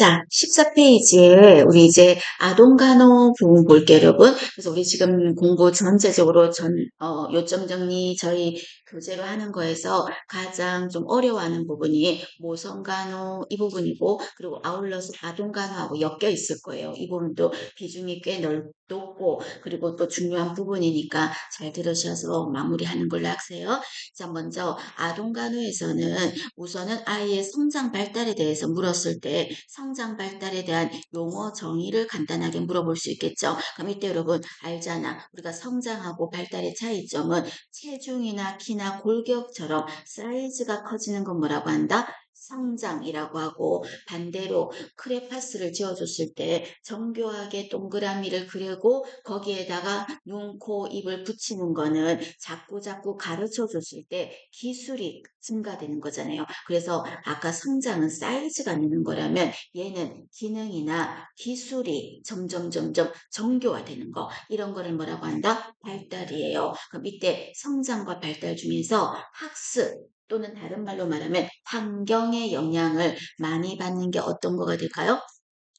자, 14페이지에 우리 이제 아동 간호 부분 볼게요, 여러분. 그래서 우리 지금 공부 전체적으로 요점 정리 저희 교재로 하는 거에서 가장 좀 어려워하는 부분이 모성 간호 이 부분이고, 그리고 아울러서 아동 간호하고 엮여 있을 거예요. 이 부분도 비중이 꽤 높고, 그리고 또 중요한 부분이니까 잘 들으셔서 마무리하는 걸로 하세요. 자, 먼저 아동 간호에서는 우선은 아이의 성장 발달에 대해서 물었을 때 성장 발달에 대한 용어 정의를 간단하게 물어볼 수 있겠죠. 그럼 이때 여러분 알잖아. 우리가 성장하고 발달의 차이점은 체중이나 키나 골격처럼 사이즈가 커지는 건 뭐라고 한다? 성장이라고 하고, 반대로 크레파스를 지어줬을 때 정교하게 동그라미를 그리고 거기에다가 눈, 코, 입을 붙이는 거는 자꾸 가르쳐 줬을 때 기술이 증가되는 거잖아요. 그래서 아까 성장은 사이즈가 느는 거라면 얘는 기능이나 기술이 점점 정교화되는 거, 이런 거를 뭐라고 한다? 발달이에요. 그럼 이때 성장과 발달 중에서 학습 또는 다른 말로 말하면 환경의 영향을 많이 받는 게 어떤 거가 될까요?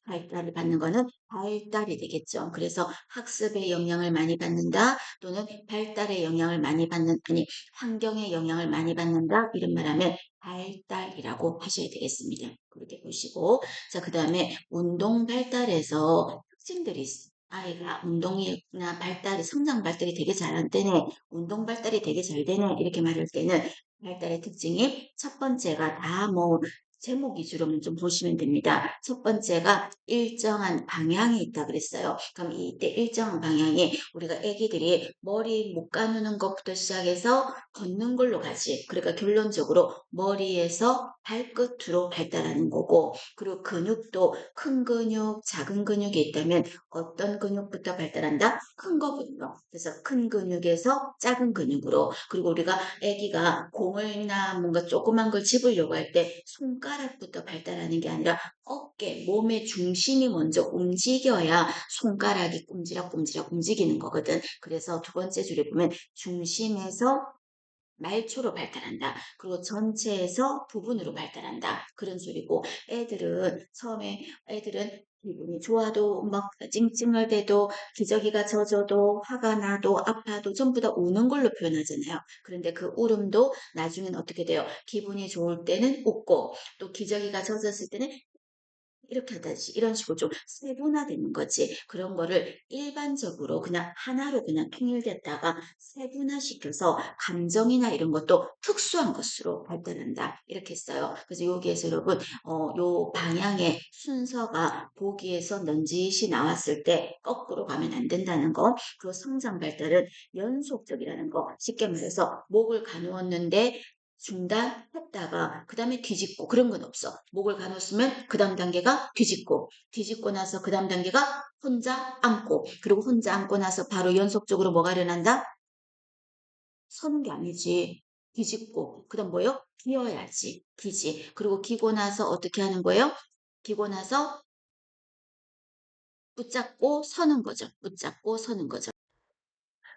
발달을 받는 거는 발달이 되겠죠. 그래서 학습의 영향을 많이 받는다, 또는 발달의 영향을 많이 받는, 아니, 환경의 영향을 많이 받는다, 이런 말하면 발달이라고 하셔야 되겠습니다. 그렇게 보시고, 자, 그 다음에 운동 발달에서 특징들이 있어요. 아이가 운동이나 발달이, 성장 발달이 되게 잘할 때는, 운동 발달이 되게 잘 되네, 이렇게 말할 때는 발달의 특징이 첫 번째가 제목 위주로만 좀 보시면 됩니다. 첫 번째가 일정한 방향이 있다 그랬어요. 그럼 이때 일정한 방향이 우리가 애기들이 머리 못 가누는 것부터 시작해서 걷는 걸로 가지. 그러니까 결론적으로 머리에서 발끝으로 발달하는 거고, 그리고 근육도 큰 근육, 작은 근육이 있다면 어떤 근육부터 발달한다? 큰 거부터. 그래서 큰 근육에서 작은 근육으로. 그리고 우리가 애기가 공을나 뭔가 조그만 걸 집으려고 할 때 손가락부터 발달하는 게 아니라 어깨, 몸의 중심이 먼저 움직여야 손가락이 꼼지락꼼지락 움직이는 거거든. 그래서 두 번째 줄에 보면 중심에서 말초로 발달한다. 그리고 전체에서 부분으로 발달한다. 그런 소리고, 애들은 기분이 좋아도 막 찡찡할 때도, 기저귀가 젖어도, 화가 나도, 아파도 전부 다 우는 걸로 표현하잖아요. 그런데 그 울음도 나중엔 어떻게 돼요? 기분이 좋을 때는 웃고, 또 기저귀가 젖었을 때는 이렇게 하듯이 이런 식으로 좀 세분화되는 거지. 그런 거를 일반적으로 그냥 하나로 그냥 통일됐다가 세분화시켜서 감정이나 이런 것도 특수한 것으로 발달한다. 이렇게 써요. 그래서 여기에서 여러분, 요 방향의 순서가 보기에서 넌지시 나왔을 때 거꾸로 가면 안 된다는 거. 그 성장 발달은 연속적이라는 거. 쉽게 말해서 목을 가누었는데 중단했다가 그 다음에 뒤집고, 그런 건 없어. 목을 가눴으면 그 다음 단계가 뒤집고 나서 그 다음 단계가 혼자 앉고, 그리고 혼자 앉고 나서 바로 연속적으로 뭐가 일어난다? 서는 게 아니지. 뒤집고, 그 다음 뭐요? 기어야지. 기지. 그리고 기고 나서 어떻게 하는 거예요? 기고 나서 붙잡고 서는 거죠. 붙잡고 서는 거죠.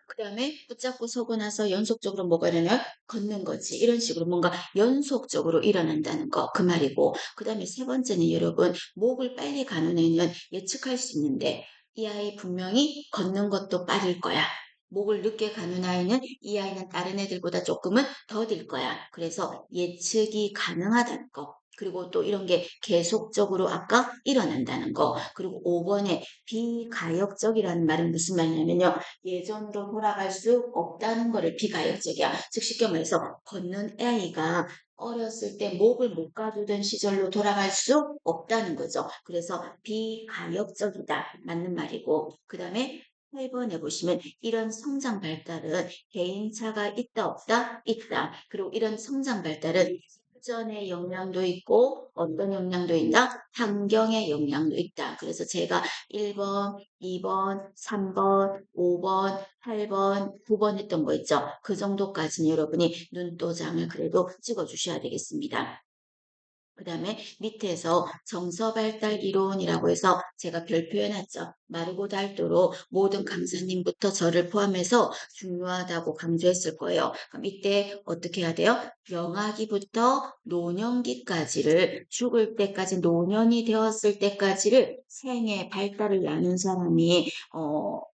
그 다음에 붙잡고 서고 나서 연속적으로 뭐가 일어나? 걷는 거지. 이런 식으로 뭔가 연속적으로 일어난다는 거, 그 말이고. 그 다음에 세 번째는 여러분, 목을 빨리 가는 애는 예측할 수 있는데, 이 아이 분명히 걷는 것도 빠를 거야. 목을 늦게 가는 아이는 이 아이는 다른 애들보다 조금은 더딜 거야. 그래서 예측이 가능하다는 거. 그리고 또 이런 게 계속적으로 아까 일어난다는 거. 그리고 5번에 비가역적이라는 말은 무슨 말이냐면요. 예전으로 돌아갈 수 없다는 거를 비가역적이야. 즉 쉽게 말해서 걷는 아이가 어렸을 때 목을 못 가두던 시절로 돌아갈 수 없다는 거죠. 그래서 비가역적이다. 맞는 말이고. 그 다음에 8번에 보시면 이런 성장 발달은 개인차가 있다 없다? 있다. 그리고 이런 성장 발달은 유전의 영향도 있고 어떤 영향도 있나? 환경의 영향도 있다. 그래서 제가 1번, 2번, 3번, 5번, 8번, 9번 했던 거 있죠. 그 정도까지는 여러분이 눈도장을 그래도 찍어 주셔야 되겠습니다. 그다음에 밑에서 정서 발달 이론이라고 해서 제가 별표 해놨죠. 마르고 닳도록 모든 강사님부터 저를 포함해서 중요하다고 강조했을 거예요. 그럼 이때 어떻게 해야 돼요? 영아기부터 노년기까지를 죽을 때까지 노년이 되었을 때까지를 생애 발달을 나눈 사람이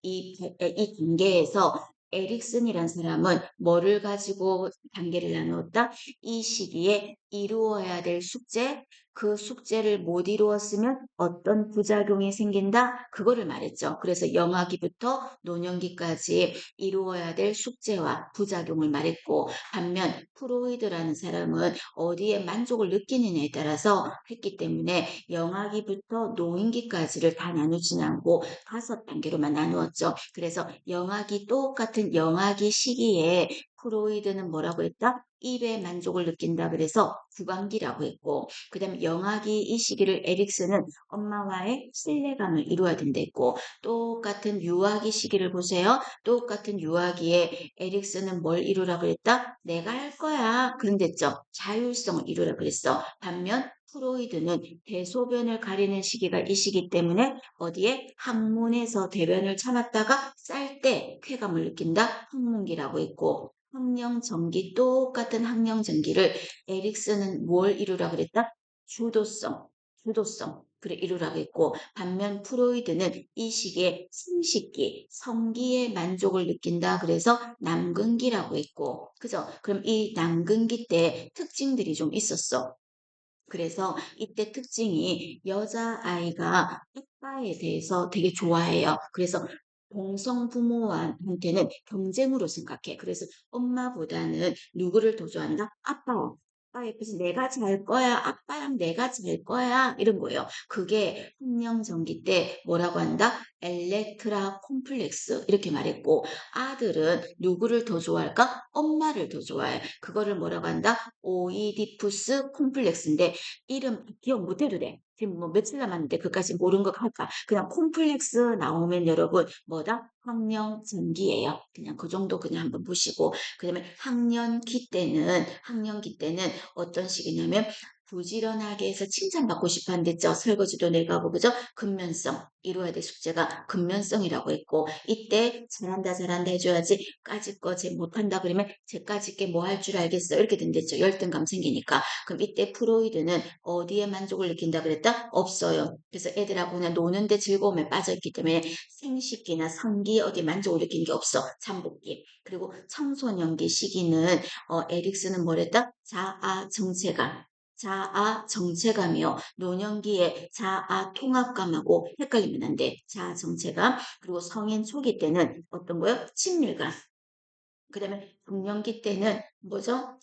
이 단계에서 에릭슨이란 사람은 뭐를 가지고 단계를 나누었다? 이 시기에 이루어야 될 숙제, 그 숙제를 못 이루었으면 어떤 부작용이 생긴다? 그거를 말했죠. 그래서 영아기부터 노년기까지 이루어야 될 숙제와 부작용을 말했고, 반면 프로이드라는 사람은 어디에 만족을 느끼느냐에 따라서 했기 때문에 영아기부터 노인기까지를 다 나누지는 않고 5단계로만 나누었죠. 그래서 영아기 똑같은 영아기 시기에 프로이드는 뭐라고 했다? 입에 만족을 느낀다 그래서 구강기라고 했고 그다음에 영아기 이 시기를 에릭슨은 엄마와의 신뢰감을 이루어야 된다 했고 똑같은 유아기 시기를 보세요. 똑같은 유아기에 에릭슨은 뭘 이루라고 했다? 내가 할 거야. 그런댔죠. 자율성을 이루라 그랬어. 반면 프로이드는 대소변을 가리는 시기가 이 시기 때문에 어디에 항문에서 대변을 참았다가 쌀 때 쾌감을 느낀다. 항문기라고 했고 항령전기 똑같은 항령전기를 에릭슨은 뭘 이루라 그랬다? 주도성 그래 이루라고 했고 반면 프로이드는 이 시기에 생식기 성기에 만족을 느낀다 그래서 남근기라고 했고 그죠? 그럼 이 남근기 때 특징들이 좀 있었어. 그래서 이때 특징이 여자아이가 아빠에 대해서 되게 좋아해요. 그래서 동성 부모한테는 경쟁으로 생각해. 그래서 엄마보다는 누구를 더 좋아한다? 아빠. 아빠 옆에서 내가 잘 거야. 아빠랑 내가 잘 거야. 이런 거예요. 그게 흥령전기 때 뭐라고 한다? 엘렉트라 콤플렉스 이렇게 말했고 아들은 누구를 더 좋아할까? 엄마를 더 좋아해. 그거를 뭐라고 한다? 오이디푸스 콤플렉스인데 이름 기억 못해도 돼. 지금 뭐 며칠 남았는데 그까지 모르는 거 할까? 그냥 콤플렉스 나오면 여러분 뭐다? 학령전기예요. 그냥 그 정도 그냥 한번 보시고 그다음에 학년기 때는 어떤 식이냐면 부지런하게 해서 칭찬받고 싶어 한댔죠. 설거지도 내가 하고 그죠? 근면성 이루어야 될 숙제가 근면성이라고 했고 이때 잘한다 해줘야지 까짓 거 쟤 못한다 그러면 쟤까짓 게 뭐 할 줄 알겠어 이렇게 된댔죠. 열등감 생기니까 그럼 이때 프로이드는 어디에 만족을 느낀다 그랬다? 없어요. 그래서 애들하고 그냥 노는데 즐거움에 빠져있기 때문에 생식기나 성기 어디 만족을 느낀 게 없어. 잠복기. 그리고 청소년기 시기는 에릭스는 뭐랬다? 자아 정체감이요. 노년기에 자아 통합감하고 헷갈리면 안 돼. 자아 정체감. 그리고 성인 초기 때는 어떤 거요? 친밀감. 그다음에 중년기 때는 뭐죠?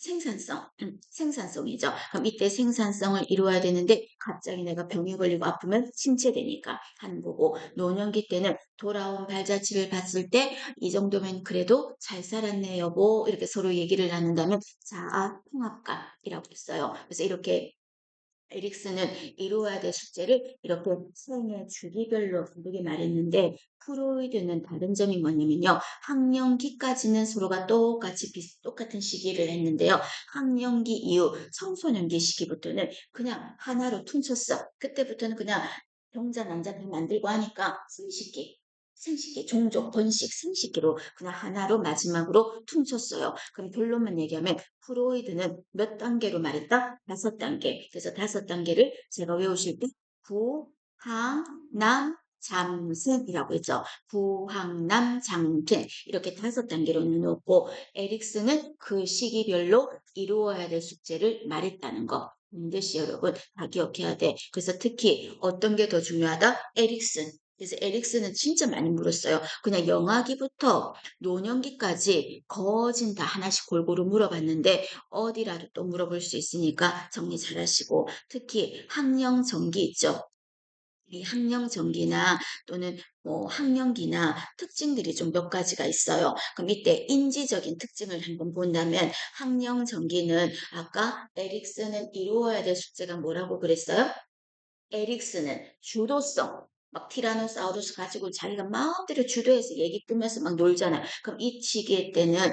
생산성이죠. 그럼 이때 생산성을 이루어야 되는데 갑자기 내가 병에 걸리고 아프면 침체되니까 하는 거고 노년기 때는 돌아온 발자취를 봤을 때 이 정도면 그래도 잘 살았네 여보 이렇게 서로 얘기를 나눈다면 자아 통합감이라고 했어요. 그래서 이렇게 에릭슨은 이루어야 될 숙제를 이렇게 생애 주기별로 다르게 말했는데 프로이드는 다른 점이 뭐냐면요. 학령기까지는 서로가 똑같은 시기를 했는데요. 학령기 이후 청소년기 시기부터는 그냥 하나로 퉁쳤어. 그때부터는 그냥 병자 남자 다 만들고 하니까 생식기, 종족, 번식, 생식기로 그냥 하나로 마지막으로 퉁쳤어요. 그럼 결론만 얘기하면 프로이드는 몇 단계로 말했다? 5단계. 그래서 5단계를 제가 외우실 때 구, 항, 남, 잠생이라고 했죠. 부항남 장생 이렇게 5단계로 나누었고 에릭슨은 그 시기별로 이루어야 될 숙제를 말했다는 거. 반드시 여러분 다 기억해야 돼. 그래서 특히 어떤 게 더 중요하다? 에릭슨. 그래서 에릭슨은 진짜 많이 물었어요. 그냥 영아기부터 노년기까지 거진 다 하나씩 골고루 물어봤는데 어디라도 또 물어볼 수 있으니까 정리 잘 하시고 특히 학령전기 있죠. 이 학령전기나 또는 뭐 학령기나 특징들이 좀 몇 가지가 있어요. 그럼 이때 인지적인 특징을 한번 본다면 학령전기는 아까 에릭슨은 이루어야 될 숙제가 뭐라고 그랬어요? 에릭슨은 주도성. 막 티라노사우루스 가지고 자기가 마음대로 주도해서 얘기 꾸면서 막 놀잖아. 그럼 이 시기 때는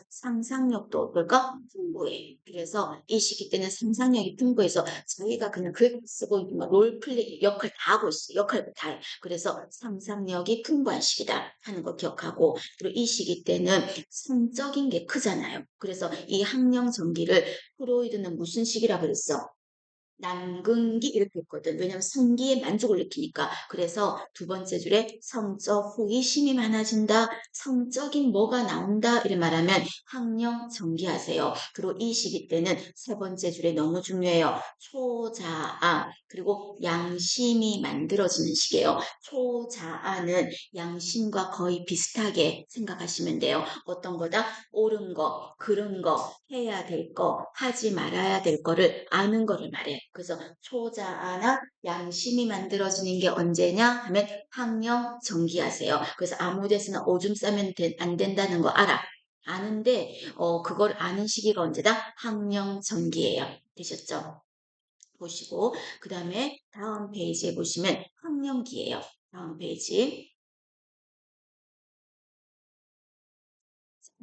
상상력도 어떨까? 풍부해. 그래서 이 시기 때는 상상력이 풍부해서 자기가 그냥 글 쓰고 막 롤플레이 역할 다 하고 있어. 역할 다 해. 그래서 상상력이 풍부한 시기다 하는 거 기억하고, 그리고 이 시기 때는 성적인 게 크잖아요. 그래서 이 학령 전기를 프로이드는 무슨 시기라 그랬어? 남근기 이렇게 했거든. 왜냐면 성기에 만족을 느끼니까. 그래서 두 번째 줄에 성적 호기심이 많아진다. 성적인 뭐가 나온다. 이렇게 말하면 학령 정기하세요. 그리고 이 시기 때는 세 번째 줄에 너무 중요해요. 초자아 그리고 양심이 만들어지는 시기예요. 초자아는 양심과 거의 비슷하게 생각하시면 돼요. 어떤 거다? 옳은 거, 그른 거, 해야 될 거, 하지 말아야 될 거를 아는 거를 말해. 그래서 초자아나 양심이 만들어지는 게 언제냐 하면 학령 정기하세요. 그래서 아무 데서나 오줌 싸면 안 된다는 거 알아. 아는데 그걸 아는 시기가 언제다? 학령 정기예요. 되셨죠? 보시고 그 다음에 다음 페이지에 보시면 학령기예요. 다음 페이지.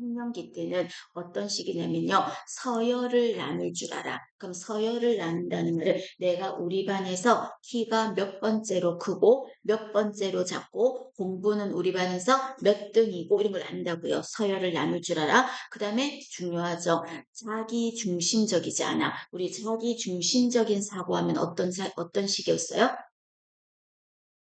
생명기 때는 어떤 시기냐면요. 서열을 나눌 줄 알아. 그럼 서열을 나눈다는 말은 내가 우리 반에서 키가 몇 번째로 크고 몇 번째로 작고 공부는 우리 반에서 몇 등이고 이런 걸 안다고요. 서열을 나눌 줄 알아. 그 다음에 중요하죠. 자기 중심적이지 않아. 우리 자기 중심적인 사고하면 어떤 식이었어요?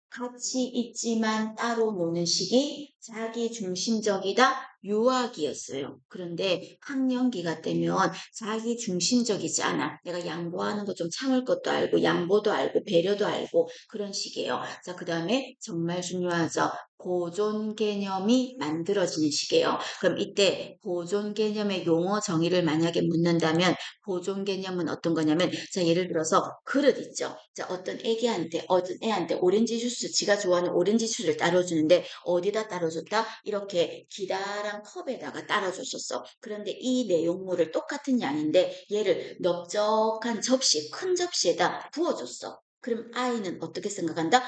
같이 있지만 따로 노는 식이 자기 중심적이다 유학이었어요. 그런데 학령기가 되면 자기 중심적이지 않아. 내가 양보하는 거 좀 참을 것도 알고 양보도 알고 배려도 알고 그런 식이에요. 자, 그 다음에 정말 중요하죠. 보존 개념이 만들어지는 식이에요. 그럼 이때 보존 개념의 용어 정의를 만약에 묻는다면 보존 개념은 어떤 거냐면 자 예를 들어서 그릇 있죠. 자 어떤 애한테 오렌지 주스 지가 좋아하는 오렌지 주스를 따라주는데 어디다 따라줬다? 이렇게 기다란 컵에다가 따라줬었어. 그런데 이 내용물을 똑같은 양인데 얘를 넓적한 접시 큰 접시에다 부어줬어. 그럼 아이는 어떻게 생각한다?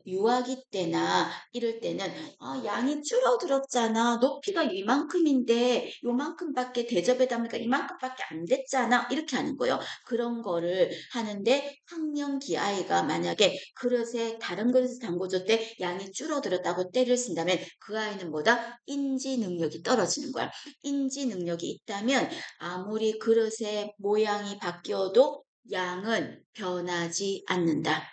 유아기 때나 이럴 때는 양이 줄어들었잖아. 높이가 이만큼인데 요만큼밖에 대접에 담으니까 이만큼밖에 안 됐잖아. 이렇게 하는 거예요. 그런 거를 하는데 학령기 아이가 만약에 그릇에 다른 그릇에 담궈줄 때 양이 줄어들었다고 때를 쓴다면 그 아이는 뭐다? 인지 능력이 떨어지는 거야. 인지 능력이 있다면 아무리 그릇의 모양이 바뀌어도 양은 변하지 않는다.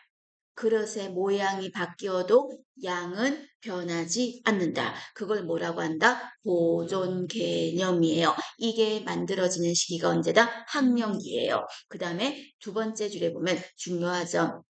그릇의 모양이 바뀌어도 양은 변하지 않는다. 그걸 뭐라고 한다? 보존 개념이에요. 이게 만들어지는 시기가 언제다? 학령기예요. 그 다음에 두 번째 줄에 보면 중요하죠.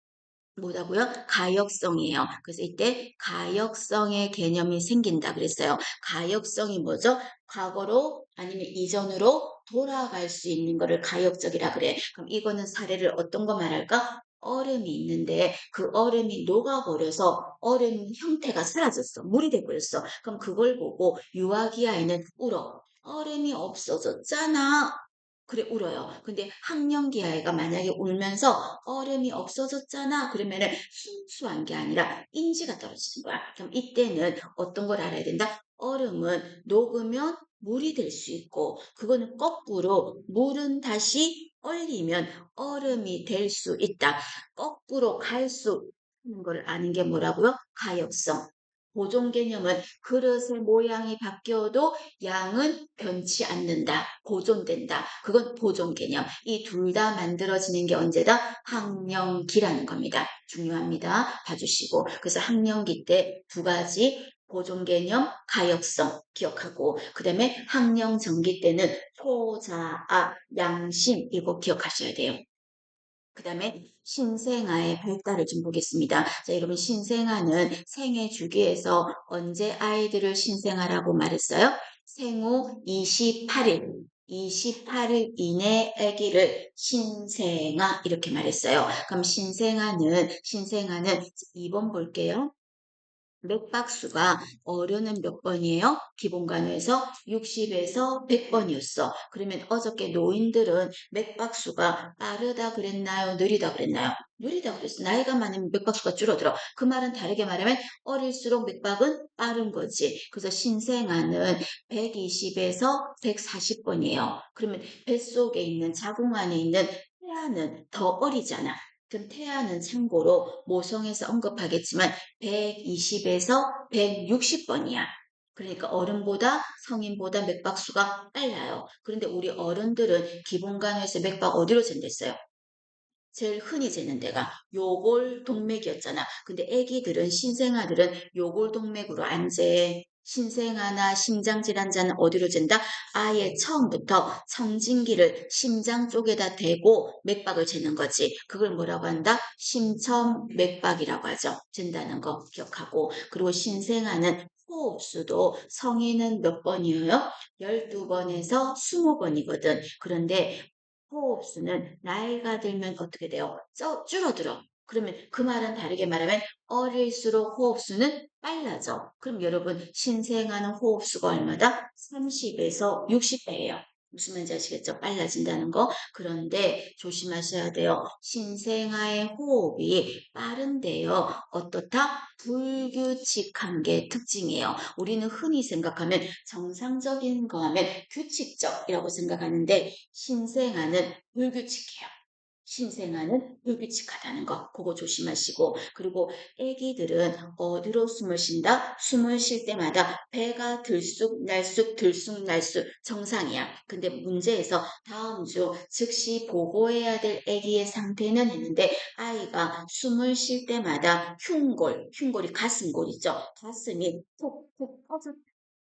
뭐라고요? 가역성이에요. 그래서 이때 가역성의 개념이 생긴다 그랬어요. 가역성이 뭐죠? 과거로 아니면 이전으로 돌아갈 수 있는 거를 가역적이라 그래. 그럼 이거는 사례를 어떤 거 말할까? 얼음이 있는데 그 얼음이 녹아버려서 얼음 형태가 사라졌어. 물이 돼버렸어. 그럼 그걸 보고 유아기 아이는 울어. 얼음이 없어졌잖아. 그래 울어요. 근데 학령기 아이가 만약에 울면서 얼음이 없어졌잖아. 그러면은 순수한 게 아니라 인지가 떨어지는 거야. 그럼 이때는 어떤 걸 알아야 된다? 얼음은 녹으면 물이 될 수 있고 그거는 거꾸로 물은 다시 얼리면 얼음이 될 수 있다. 거꾸로 갈 수 있는 걸 아는 게 뭐라고요? 가역성. 보존 개념은 그릇의 모양이 바뀌어도 양은 변치 않는다. 보존된다. 그건 보존 개념. 이 둘 다 만들어지는 게 언제다? 학령기라는 겁니다. 중요합니다. 봐주시고. 그래서 학령기 때 두 가지 보존 개념, 가역성 기억하고 그 다음에 학령 전기 때는 소자아, 양심 이거 기억하셔야 돼요. 그 다음에 신생아의 발달을 좀 보겠습니다. 자, 여러분 신생아는 생애 주기에서 언제 아이들을 신생아라고 말했어요? 생후 28일, 28일 이내 아기를 신생아 이렇게 말했어요. 그럼 신생아는 2번 볼게요. 맥박수가 어른은 몇 번이에요? 기본간호에서 60에서 100번이었어. 그러면 어저께 노인들은 맥박수가 빠르다 그랬나요? 느리다 그랬나요? 느리다 그랬어. 나이가 많으면 맥박수가 줄어들어. 그 말은 다르게 말하면 어릴수록 맥박은 빠른 거지. 그래서 신생아는 120에서 140번이에요. 그러면 뱃속에 있는 자궁 안에 있는 태아는 더 어리잖아. 그럼 태아는 참고로 모성에서 언급하겠지만 120에서 160번이야. 그러니까 어른보다 성인보다 맥박수가 빨라요. 그런데 우리 어른들은 기본간호에서 맥박 어디로 잰댔어요? 제일 흔히 재는 데가 요골동맥이었잖아. 근데 애기들은 신생아들은 요골동맥으로 안 재. 신생아나 심장질환자는 어디로 잰다? 아예 처음부터 청진기를 심장 쪽에다 대고 맥박을 재는 거지. 그걸 뭐라고 한다? 심천맥박이라고 하죠. 잰다는 거 기억하고. 그리고 신생아는 호흡수도 성인은 몇 번이에요? 12번에서 20번이거든. 그런데 호흡수는 나이가 들면 어떻게 돼요? 줄어들어. 그러면 그 말은 다르게 말하면 어릴수록 호흡수는 빨라져. 그럼 여러분 신생아는 호흡수가 얼마다? 30에서 60배예요. 무슨 말인지 아시겠죠? 빨라진다는 거. 그런데 조심하셔야 돼요. 신생아의 호흡이 빠른데요. 어떻다? 불규칙한 게 특징이에요. 우리는 흔히 생각하면 정상적인 거 하면 규칙적이라고 생각하는데 신생아는 불규칙해요. 신생아는 불규칙하다는 거, 그거 조심하시고, 그리고 아기들은 어디로 숨을 쉰다? 숨을 쉴 때마다 배가 들쑥날쑥 들쑥날쑥 정상이야. 근데 문제에서 다음 주 즉시 보고해야 될 아기의 상태는 했는데 아이가 숨을 쉴 때마다 흉골이 가슴골이죠. 가슴이 톡톡 터져.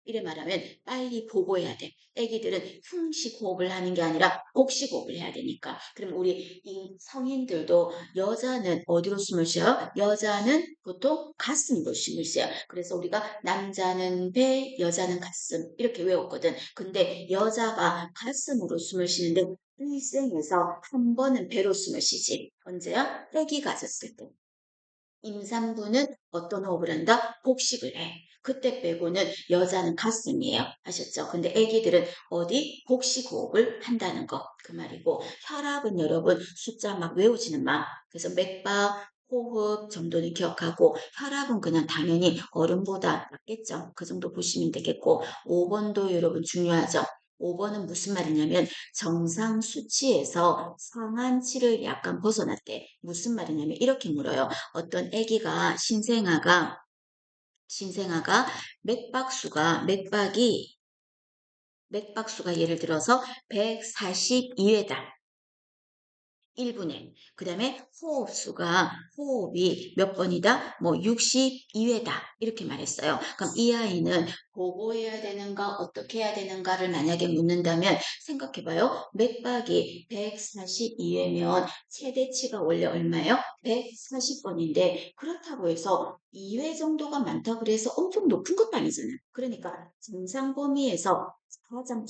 이래 말하면 빨리 보고해야 돼. 아기들은 흉식 호흡을 하는 게 아니라 복식 호흡을 해야 되니까. 그럼 우리 이 성인들도 여자는 어디로 숨을 쉬어요? 여자는 보통 가슴으로 숨을 쉬어요. 그래서 우리가 남자는 배, 여자는 가슴 이렇게 외웠거든. 근데 여자가 가슴으로 숨을 쉬는데 일생에서 한 번은 배로 숨을 쉬지. 언제야? 아기 가졌을 때. 임산부는 어떤 호흡을 한다? 복식을 해. 그때 빼고는 여자는 가슴이에요. 아셨죠? 근데 아기들은 어디? 복식 호흡을 한다는 거. 그 말이고 혈압은 여러분 숫자 막 외우지는 마. 그래서 맥박, 호흡 정도는 기억하고 혈압은 그냥 당연히 어른보다 낮겠죠. 그 정도 보시면 되겠고 5번도 여러분 중요하죠. 5번은 무슨 말이냐면 정상 수치에서 상한치를 약간 벗어났대. 무슨 말이냐면 이렇게 물어요. 어떤 아기가 신생아가 맥박수가 예를 들어서 142회다. 1분에. 그 다음에 호흡이 몇 번이다? 뭐 62회다. 이렇게 말했어요. 그럼 이 아이는 보고해야 되는가, 어떻게 해야 되는가를 만약에 묻는다면 생각해봐요. 맥박이 142회면 최대치가 원래 얼마예요? 140번인데 그렇다고 해서 2회 정도가 많다 그래서 엄청 높은 것도 아니잖아요. 그러니까 정상 범위에서 가장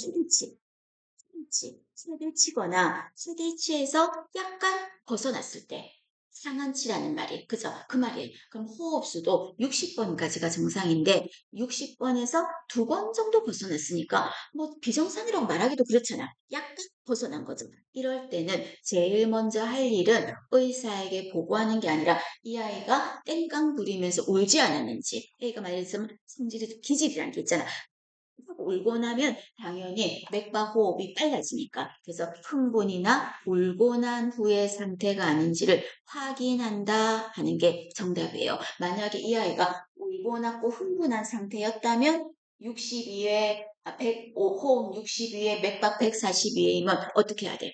최대치거나 최대치에서 약간 벗어났을 때 상한치라는 말이 그죠? 그 말이에요. 그럼 호흡수도 60번까지가 정상인데 60번에서 2번 정도 벗어났으니까 뭐 비정상이라고 말하기도 그렇잖아. 약간 벗어난 거죠. 이럴 때는 제일 먼저 할 일은 의사에게 보고하는 게 아니라 이 아이가 땡깡 부리면서 울지 않았는지 애가 말했으면 성질이 기질이라는 게 있잖아. 울고 나면 당연히 맥박 호흡이 빨라지니까. 그래서 흥분이나 울고 난 후의 상태가 아닌지를 확인한다 하는 게 정답이에요. 만약에 이 아이가 울고 났고 흥분한 상태였다면 62회, 105, 호흡 62회, 맥박 142회이면 어떻게 해야 돼?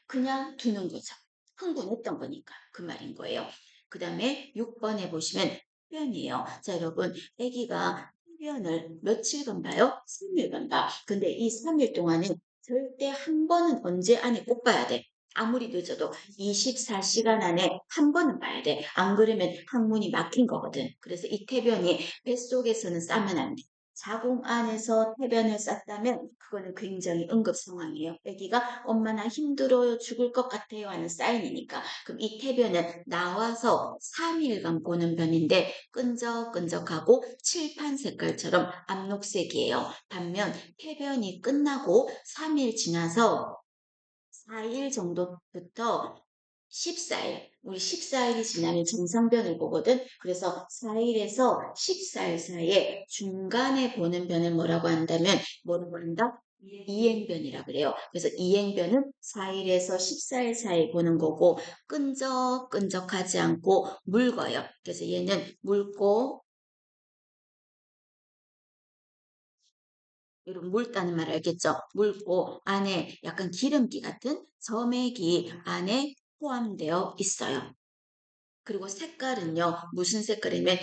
그냥 두는 거죠. 흥분했던 거니까 그 말인 거예요. 그 다음에 6번에 보시면 흡연이에요. 자, 여러분, 아기가 흡연을 며칠간 봐요? 3일간 봐. 근데 이 3일 동안은 절대 한 번은 언제 안에 꼭 봐야 돼. 아무리 늦어도 24시간 안에 한 번은 봐야 돼. 안 그러면 항문이 막힌 거거든. 그래서 이 태변이 뱃속에서는 싸면 안 돼. 자궁 안에서 태변을 쌌다면 그거는 굉장히 응급 상황이에요. 아기가 엄마 나 힘들어요, 죽을 것 같아요 하는 사인이니까. 그럼 이 태변은 나와서 3일간 보는 변인데 끈적끈적하고 칠판 색깔처럼 암록색이에요. 반면 태변이 끝나고 3일 지나서 4일 정도부터 14일, 우리 14일이 지나면 정상변을 보거든. 그래서 4일에서 14일 사이에 중간에 보는 변을 뭐라고 한다면 뭐라고 한다? 이행변이라 그래요. 그래서 이행변은 4일에서 14일 사이 보는 거고 끈적끈적하지 않고 묽어요. 그래서 얘는 묽고 여러분 묽다는 말 알겠죠? 묽고 안에 약간 기름기 같은 점액이 안에 포함되어 있어요. 그리고 색깔은요, 무슨 색깔이면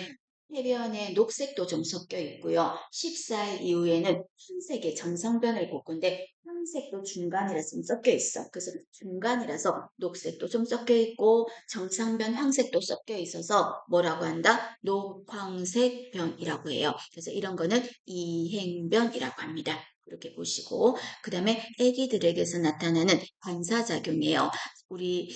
해변에 녹색도 좀 섞여 있고요. 14일 이후에는 흰색의 정상변을 볼 건데 흰색도 중간이라서 좀 섞여 있어. 그래서 중간이라서 녹색도 좀 섞여 있고 정상변 황색도 섞여 있어서 뭐라고 한다? 녹황색변이라고 해요. 그래서 이런 거는 이행변이라고 합니다. 이렇게 보시고 그 다음에 아기들에게서 나타나는 반사작용이에요. 우리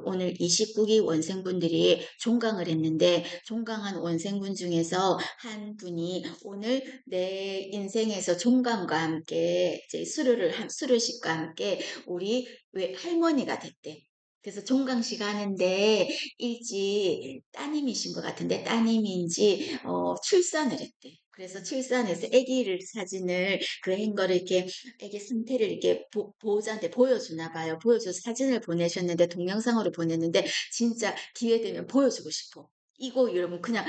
오늘 29기 원생분들이 종강을 했는데 종강한 원생분 중에서 한 분이 오늘 내 인생에서 종강과 함께 이제 수료식과 함께 우리 왜 할머니가 됐대. 그래서 종강식 하는데 일찍 따님이신 것 같은데 따님인지 출산을 했대. 그래서 출산해서 아기를 사진을 그 한 거를 이렇게 애기 상태를 이렇게 보호자한테 보여주나 봐요. 보여줘서 사진을 보내셨는데 동영상으로 보냈는데 진짜 기회 되면 보여주고 싶어. 이거 여러분 그냥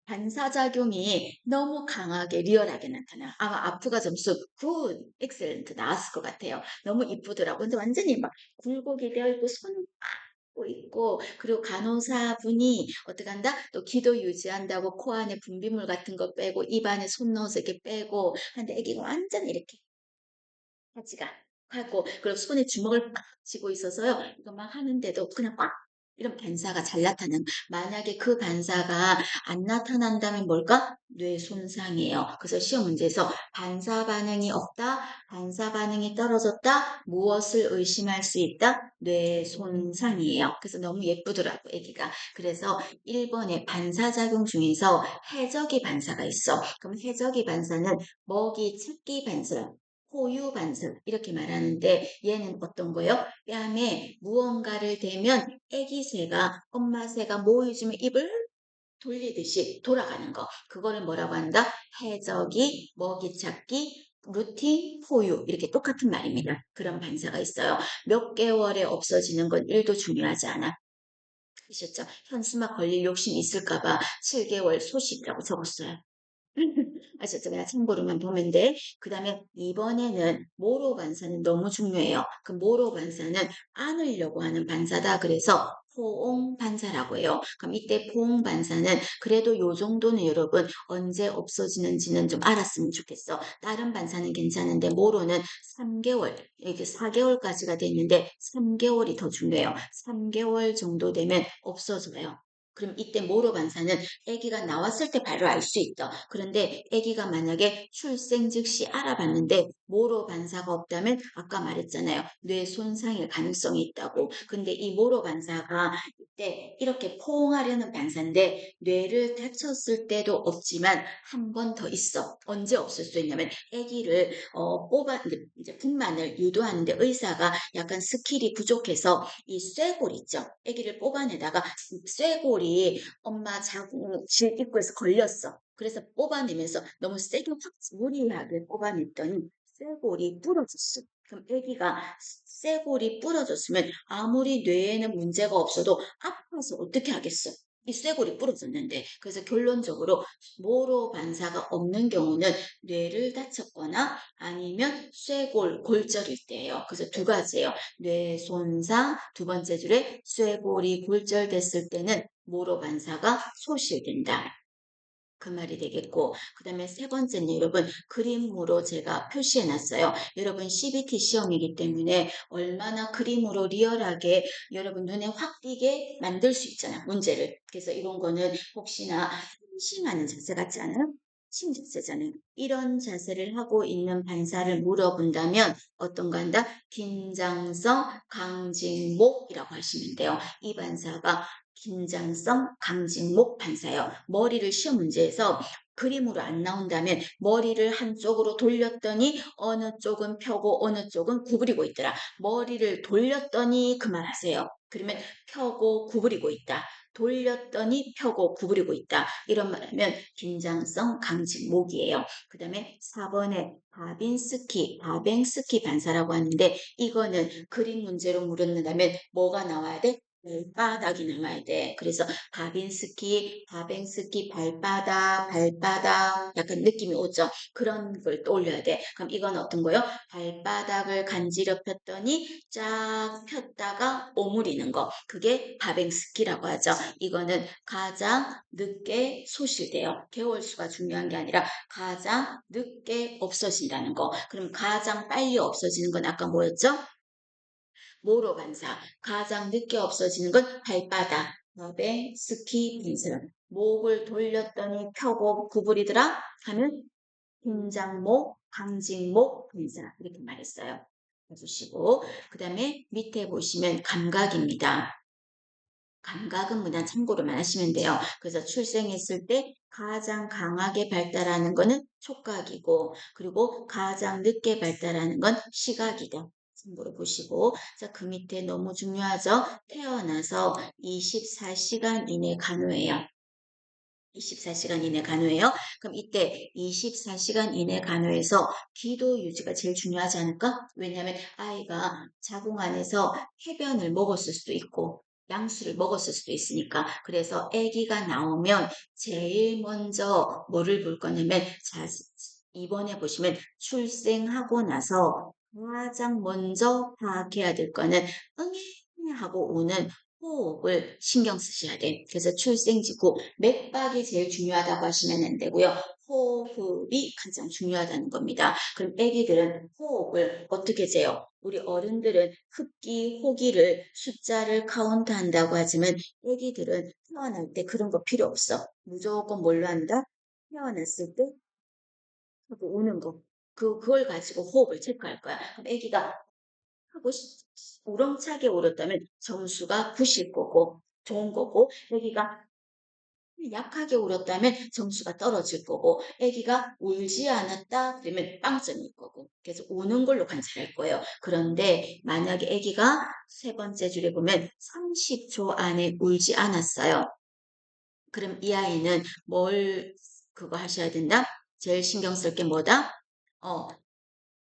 반사작용이 너무 강하게 리얼하게 나타나. 아마 아프가 점수 굿, 엑셀런트 나왔을 것 같아요. 너무 이쁘더라고. 근데 완전히 막 굴곡이 되어 있고 손 고 있고 그리고 간호사분이 어떻게 한다? 또 기도 유지한다고 코 안에 분비물 같은 거 빼고 입 안에 손 넣어서 이렇게 빼고 근데 애기가 완전 이렇게 하지가 하고 그리고 손에 주먹을 꽉 쥐고 있어서요. 이거 막 하는데도 그냥 꽉 이런 반사가 잘 나타나는 만약에 그 반사가 안 나타난다면 뭘까? 뇌 손상이에요. 그래서 시험 문제에서 반사 반응이 없다, 반사 반응이 떨어졌다, 무엇을 의심할 수 있다? 뇌 손상이에요. 그래서 너무 예쁘더라고, 애기가. 그래서 1번의 반사작용 중에서 해적이 반사가 있어. 그럼 해적이 반사는 먹이 찾기 반사, 호유 반사 이렇게 말하는데 얘는 어떤 거요? 뺨에 무언가를 대면 애기 새가 엄마 새가 모여주면 입을 돌리듯이 돌아가는 거. 그거를 뭐라고 한다? 해적이, 먹이 찾기, 루틴, 포유 이렇게 똑같은 말입니다. 그런 반사가 있어요. 몇 개월에 없어지는 건 1도 중요하지 않아. 아셨죠? 현수막 걸릴 욕심 있을까 봐 7개월 소식이라고 적었어요. 아셨죠? 그냥 참고로만 보면 돼. 그 다음에 이번에는 모로 반사는 너무 중요해요. 그 모로 반사는 안으려고 하는 반사다. 그래서 포옹 반사라고 해요. 그럼 이때 포옹 반사는 그래도 요 정도는 여러분 언제 없어지는지는 좀 알았으면 좋겠어. 다른 반사는 괜찮은데 모로는 3개월, 이게 4개월까지가 됐는데 3개월이 더 중요해요. 3개월 정도 되면 없어져요. 그럼 이때 모로 반사는 아기가 나왔을 때 바로 알 수 있다. 그런데 아기가 만약에 출생 즉시 알아봤는데 모로 반사가 없다면 아까 말했잖아요. 뇌 손상일 가능성이 있다고. 근데 이 모로 반사가 이때 이렇게 포옹하려는 반사인데 뇌를 다쳤을 때도 없지만 한 번 더 있어. 언제 없을 수 있냐면 아기를 뽑아 이제 분만을 유도하는데 의사가 약간 스킬이 부족해서 이 쇠골 있죠. 아기를 뽑아내다가 쇠골이 엄마 자궁 질 입구에서 걸렸어. 그래서 뽑아내면서 너무 세게 확 무리하게 뽑아냈더니 쇠골이 부러졌어. 그럼 아기가 쇠골이 부러졌으면 아무리 뇌에는 문제가 없어도 아파서 어떻게 하겠어? 이 쇠골이 부러졌는데 그래서 결론적으로 모로 반사가 없는 경우는 뇌를 다쳤거나 아니면 쇠골 골절일 때예요. 그래서 두 가지예요. 뇌 손상 두 번째 줄에 쇠골이 골절됐을 때는 모로 반사가 소실된다. 그 말이 되겠고 그 다음에 세 번째는 여러분 그림으로 제가 표시해 놨어요. 여러분 CBT 시험이기 때문에 얼마나 그림으로 리얼하게 여러분 눈에 확 띄게 만들 수 있잖아 문제를. 그래서 이런 거는 혹시나 심하는 자세 같지 않아요? 심자세잖아요. 이런 자세를 하고 있는 반사를 물어본다면 어떤가 한다? 긴장성 강직목이라고 하시면 돼요. 이 반사가 긴장성 강직목 반사예요. 머리를 시험 문제에서 그림으로 안 나온다면 머리를 한쪽으로 돌렸더니 어느 쪽은 펴고 어느 쪽은 구부리고 있더라. 머리를 돌렸더니 그만하세요. 그러면 펴고 구부리고 있다. 돌렸더니 펴고 구부리고 있다. 이런 말하면 긴장성 강직목이에요. 그 다음에 4번에 바빙스키 반사라고 하는데 이거는 그림 문제로 물었는다면 뭐가 나와야 돼? 발바닥이 나와야 돼. 그래서 바빙스키, 발바닥 약간 느낌이 오죠? 그런 걸 떠올려야 돼. 그럼 이건 어떤 거요? 발바닥을 간지러 폈더니 쫙 폈다가 오므리는 거. 그게 바빙스키라고 하죠. 이거는 가장 늦게 소실돼요. 개월수가 중요한 게 아니라 가장 늦게 없어진다는 거. 그럼 가장 빨리 없어지는 건 아까 뭐였죠? 모로 반사. 가장 늦게 없어지는 건 발바닥. 법의 스키 빈스런. 목을 돌렸더니 펴고 구부리더라 하면 긴장목, 강직목 분사 이렇게 말했어요. 해주시고 그 다음에 밑에 보시면 감각입니다. 감각은 그냥 참고로만 하시면 돼요. 그래서 출생했을 때 가장 강하게 발달하는 거는 촉각이고 그리고 가장 늦게 발달하는 건 시각이다. 참고로 보시고 자, 그 밑에 너무 중요하죠. 태어나서 24시간 이내 간호해요. 24시간 이내 간호예요. 그럼 이때 24시간 이내 간호에서 기도 유지가 제일 중요하지 않을까? 왜냐하면 아이가 자궁 안에서 해변을 먹었을 수도 있고 양수를 먹었을 수도 있으니까 그래서 아기가 나오면 제일 먼저 뭐를 볼 거냐면 자, 이번에 보시면 출생하고 나서 가장 먼저 파악해야 될 거는 응애 하고 우는 호흡을 신경 쓰셔야 돼. 그래서 출생 직후 맥박이 제일 중요하다고 하시면 안 되고요. 호흡이 가장 중요하다는 겁니다. 그럼 아기들은 호흡을 어떻게 재요? 우리 어른들은 흡기, 호기를 숫자를 카운트 한다고 하지만 아기들은 태어날 때 그런 거 필요 없어. 무조건 뭘로 한다? 태어났을 때 하고 우는 거. 그걸 가지고 호흡을 체크할 거야. 그럼 아기가 하고 우렁차게 울었다면 점수가 9일 거고 좋은 거고 아기가 약하게 울었다면 점수가 떨어질 거고 아기가 울지 않았다 그러면 빵점일 거고 그래서 우는 걸로 관찰할 거예요. 그런데 만약에 아기가 세 번째 줄에 보면 30초 안에 울지 않았어요. 그럼 이 아이는 뭘 그거 하셔야 된다? 제일 신경 쓸 게 뭐다? 어,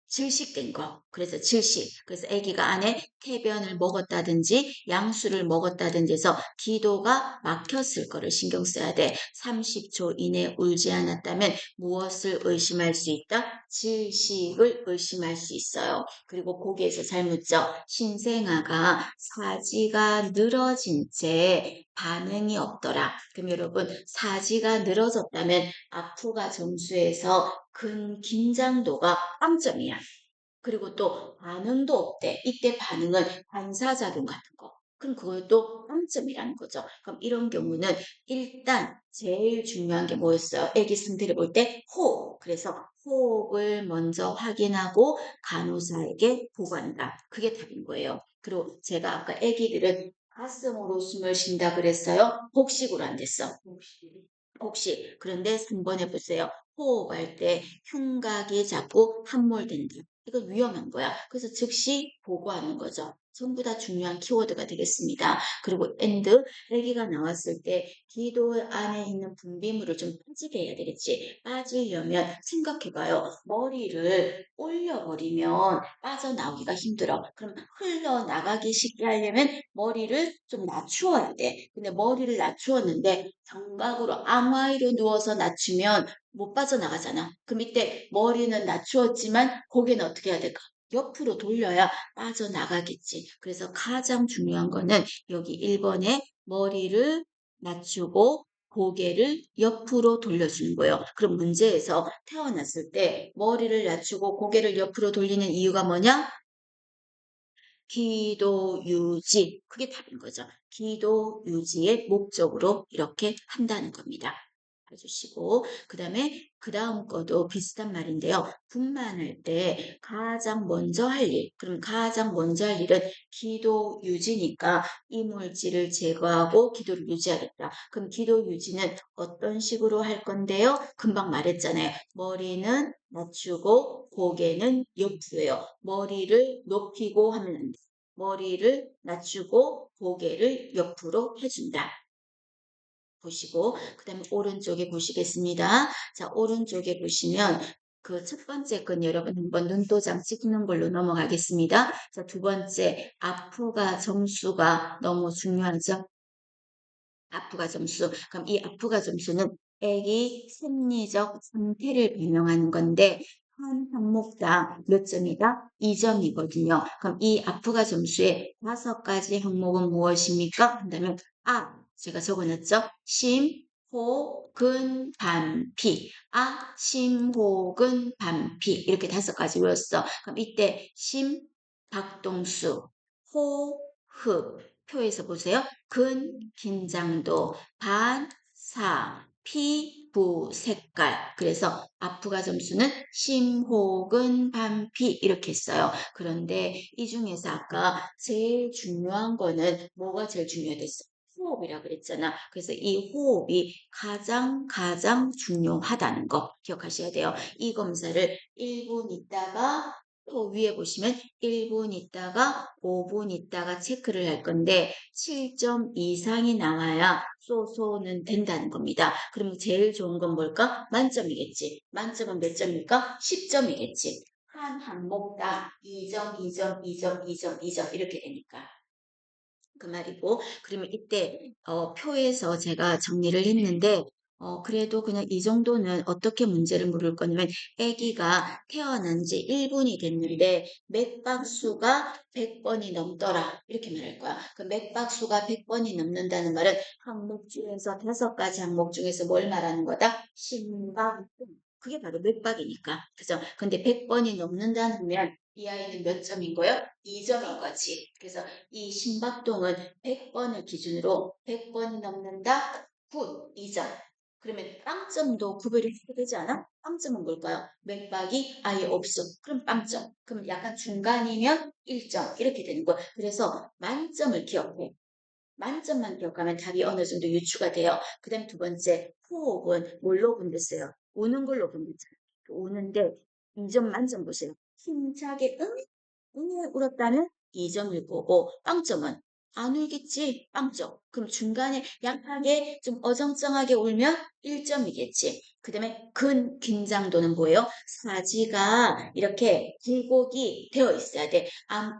질식된 거. 그래서 질식. 그래서 아기가 안에 태변을 먹었다든지 양수를 먹었다든지 해서 기도가 막혔을 거를 신경 써야 돼. 30초 이내 울지 않았다면 무엇을 의심할 수 있다? 질식을 의심할 수 있어요. 그리고 거기에서 잘 묻죠. 신생아가 사지가 늘어진 채 반응이 없더라. 그럼 여러분 사지가 늘어졌다면 아프가 점수에서 긴장도가 빵점이야. 그리고 또 반응도 없대. 이때 반응은 반사작용 같은 거. 그럼 그것도 빵점이라는 거죠. 그럼 이런 경우는 일단 제일 중요한 게 뭐였어요? 아기 상태를 볼 때 호흡. 그래서 호흡을 먼저 확인하고 간호사에게 보고한다. 그게 답인 거예요. 그리고 제가 아까 아기들은 가슴으로 숨을 쉰다 그랬어요. 복식으로 안 됐어. 복식. 그런데 3번에 보세요. 호흡할 때 흉곽이 자꾸 함몰된다. 이건 위험한 거야. 그래서 즉시 보고하는 거죠. 전부 다 중요한 키워드가 되겠습니다. 그리고 엔드, 아기가 나왔을 때 기도 안에 있는 분비물을 좀 빠지게 해야 되겠지. 빠지려면 생각해봐요. 머리를 올려버리면 빠져나오기가 힘들어. 그럼 흘러나가기 쉽게 하려면 머리를 좀 낮추어야 돼. 근데 머리를 낮추었는데 정각으로 암와이로 누워서 낮추면 못 빠져나가잖아. 그 밑에 머리는 낮추었지만 고개는 어떻게 해야 될까? 옆으로 돌려야 빠져나가겠지. 그래서 가장 중요한 거는 여기 1번에 머리를 낮추고 고개를 옆으로 돌려주는 거예요. 그럼 문제에서 태어났을 때 머리를 낮추고 고개를 옆으로 돌리는 이유가 뭐냐? 기도 유지. 그게 답인 거죠. 기도 유지의 목적으로 이렇게 한다는 겁니다. 해주시고, 그 다음에 그 다음 거도 비슷한 말인데요. 분만할 때 가장 먼저 할 일, 그럼 가장 먼저 할 일은 기도 유지니까 이물질을 제거하고 기도를 유지하겠다. 그럼 기도 유지는 어떤 식으로 할 건데요? 금방 말했잖아요. 머리는 낮추고 고개는 옆으로요. 머리를 높이고 하면 안 돼. 머리를 낮추고 고개를 옆으로 해준다. 보시고 그 다음에 오른쪽에 보시겠습니다. 자, 오른쪽에 보시면 그 첫 번째 건 여러분 한번 눈도장 찍는 걸로 넘어가겠습니다. 자, 두 번째 아프가 점수가 너무 중요하죠. 아프가 점수. 그럼 이 아프가 점수는 애기 심리적 상태를 반영하는 건데 한 항목당 몇 점이다? 2점이거든요. 그럼 이 아프가 점수의 5가지 항목은 무엇입니까? 한다면 제가 적어놨죠? 심, 호, 근, 반, 피. 심, 호, 근, 반, 피. 이렇게 5가지 외웠어. 그럼 이때 심, 박동수, 호, 흡. 표에서 보세요. 근, 긴장도, 반, 사, 피, 부, 색깔. 그래서 아프가 점수는 심호근, 반피 이렇게 했어요. 그런데 이 중에서 아까 제일 중요한 거는 뭐가 제일 중요했어? 호흡이라 그랬잖아. 그래서 이 호흡이 가장 중요하다는 거 기억하셔야 돼요. 이 검사를 1분 있다가 또 위에 보시면 1분 있다가 5분 있다가 체크를 할 건데 7점 이상이 나와야 소소는 된다는 겁니다. 그럼 제일 좋은 건 뭘까? 만점이겠지. 만점은 몇 점일까? 10점이겠지. 한 항목당 2점, 2점, 2점, 2점, 2점 이렇게 되니까. 그 말이고, 그러면 이때 표에서 제가 정리를 했는데 그래도 그냥 이 정도는 어떻게 문제를 물을 거냐면 아기가 태어난 지 1분이 됐는데 맥박수가 100번이 넘더라 이렇게 말할 거야. 그 맥박수가 100번이 넘는다는 말은 항목 중에서 5가지 항목 중에서 뭘 말하는 거다? 심박, 그게 바로 맥박이니까. 그죠? 근데 100번이 넘는다는 면 이 아이는 몇 점인 거예요? 2점인 거지. 그래서 이 심박동은 100번을 기준으로 100번이 넘는다? 굿, 2점. 그러면 빵점도 구별이 해야 되지 않아? 빵점은 뭘까요? 맥박이 아예 없어. 그럼 빵점. 그럼 약간 중간이면 1점. 이렇게 되는 거야. 그래서 만점을 기억해. 만점만 기억하면 답이 어느 정도 유추가 돼요. 그 다음 두 번째, 호흡은 뭘로 분됐어요? 우는 걸로 분됐잖아요. 우는데 2점 만점 보세요. 힘차게 울었다면 2점일 거고 빵점은 안 울겠지 빵점. 그럼 중간에 약하게 좀 어정쩡하게 울면 1점이겠지. 그 다음에 긴장도는 뭐예요? 사지가 이렇게 굴곡이 되어 있어야 돼.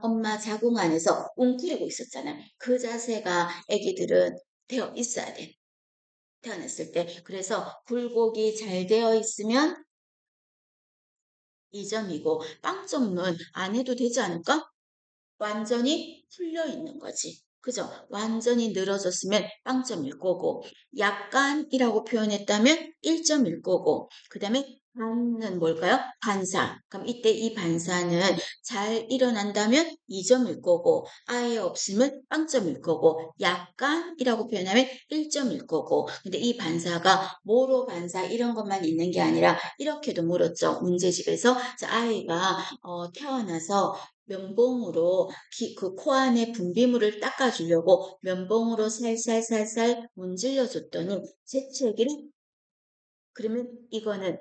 엄마 자궁 안에서 웅크리고 있었잖아. 그 자세가 아기들은 되어 있어야 돼. 태어났을 때. 그래서 굴곡이 잘 되어 있으면 2점이고 빵점은 안 해도 되지 않을까? 완전히 풀려 있는 거지. 그죠? 완전히 늘어졌으면 빵점일 거고, 약간이라고 표현했다면 1점일 거고, 그 다음에 반은 뭘까요? 반사. 그럼 이때 이 반사는 잘 일어난다면 2점일 거고, 아예 없으면 빵점일 거고, 약간이라고 표현하면 1점일 거고, 근데 이 반사가 뭐로 반사 이런 것만 있는 게 아니라 이렇게도 물었죠. 문제집에서. 자, 아이가 태어나서 면봉으로 그 코 안에 분비물을 닦아주려고 면봉으로 살살살살 문질러 줬더니 재채기를 그러면 이거는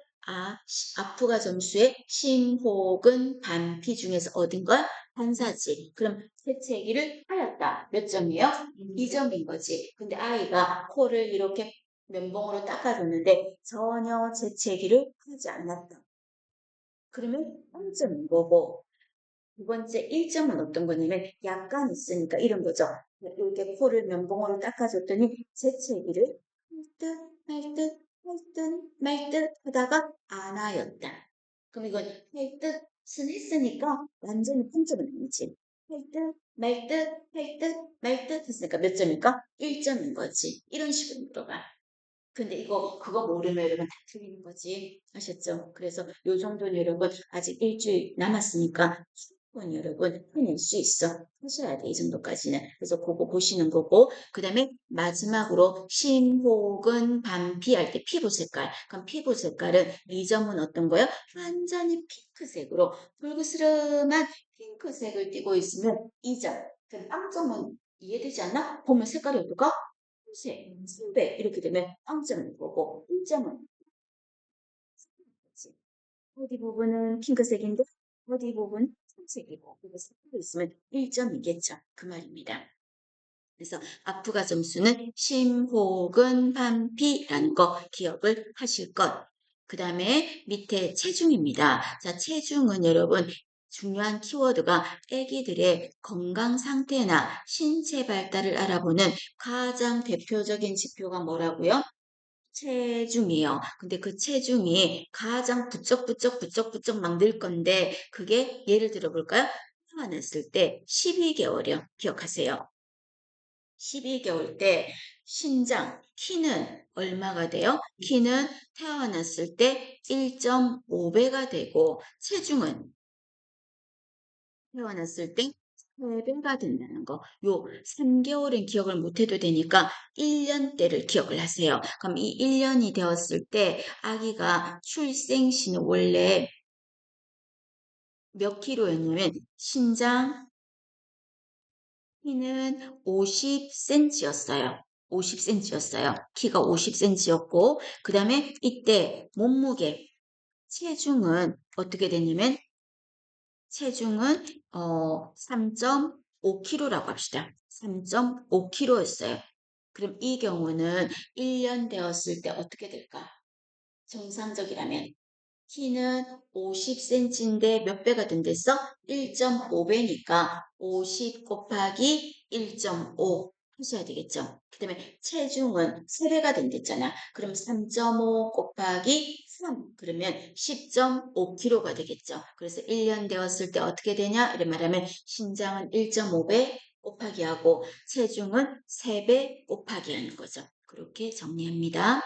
아프가 점수의 심호근 반피 중에서 얻은 걸 반사지. 그럼 재채기를 하였다. 몇 점이에요? 2점인 거지. 근데 아이가 코를 이렇게 면봉으로 닦아줬는데 전혀 재채기를 하지 않았다. 그러면 0점인 거고 두 번째 1점은 어떤 거냐면 약간 있으니까 이런 거죠. 이렇게 코를 면봉으로 닦아줬더니 재채기를 할 듯, 말 듯, 할 듯, 말 듯 하다가 안 하였다. 그럼 이건 할 듯은 했으니까 완전히 평점은 아니지. 할 듯, 말 듯, 할 듯, 말 듯 했으니까 몇 점일까? 1점인 거지. 이런 식으로 물어봐. 근데 그거 모르면 여러분 다 틀리는 거지. 아셨죠? 그래서 요 정도는 여러분 아직 일주일 남았으니까 그건 여러분 해낼 수 있어. 하셔야 돼, 이 정도까지는. 그래서 그거 보시는 거고, 그 다음에 마지막으로 심호흡은 반피 할 때 피부 색깔. 그럼 피부 색깔은 이 점은 어떤 거예요? 완전히 핑크색으로 불그스름한 핑크색을 띠고 있으면 이 점. 그럼 빵점은 이해되지 않나? 보면 색깔이 어떨까? 색, 색 이렇게 되면 빵점인 거고, 1점은 어디 부분은 핑크색인데 어디 부분 청색이고 그래서 섞여 있으면 1점이겠죠. 그 말입니다. 그래서 아프가 점수는 심호근 반피라는 거 기억을 하실 것. 그 다음에 밑에 체중입니다. 자, 체중은 여러분 중요한 키워드가 아기들의 건강 상태나 신체 발달을 알아보는 가장 대표적인 지표가 뭐라고요? 체중이요. 근데 그 체중이 가장 부쩍부쩍 막 늘 건데 그게 예를 들어 볼까요? 태어났을 때 12개월이요. 기억하세요. 12개월 때 신장, 키는 얼마가 돼요? 키는 태어났을 때 1.5배가 되고 체중은 태어났을 때 3배가 된다는 거. 요 3개월은 기억을 못해도 되니까 1년대를 기억을 하세요. 그럼 이 1년이 되었을 때 아기가 출생 시는 원래 몇 킬로였냐면 신장 키는 50cm였어요. 50cm였어요. 키가 50cm였고 그 다음에 이때 몸무게 체중은 어떻게 됐냐면 체중은 3.5kg라고 합시다. 3.5kg였어요. 그럼 이 경우는 1년 되었을 때 어떻게 될까? 정상적이라면 키는 50cm인데 몇 배가 된댔어? 1.5배니까 50 곱하기 1.5 하셔야 되겠죠. 그 다음에 체중은 3배가 된댔잖아. 그럼 3.5 곱하기 3 그러면 10.5kg가 되겠죠. 그래서 1년 되었을 때 어떻게 되냐? 이렇게 말하면 신장은 1.5배 곱하기 하고 체중은 3배 곱하기 하는 거죠. 그렇게 정리합니다.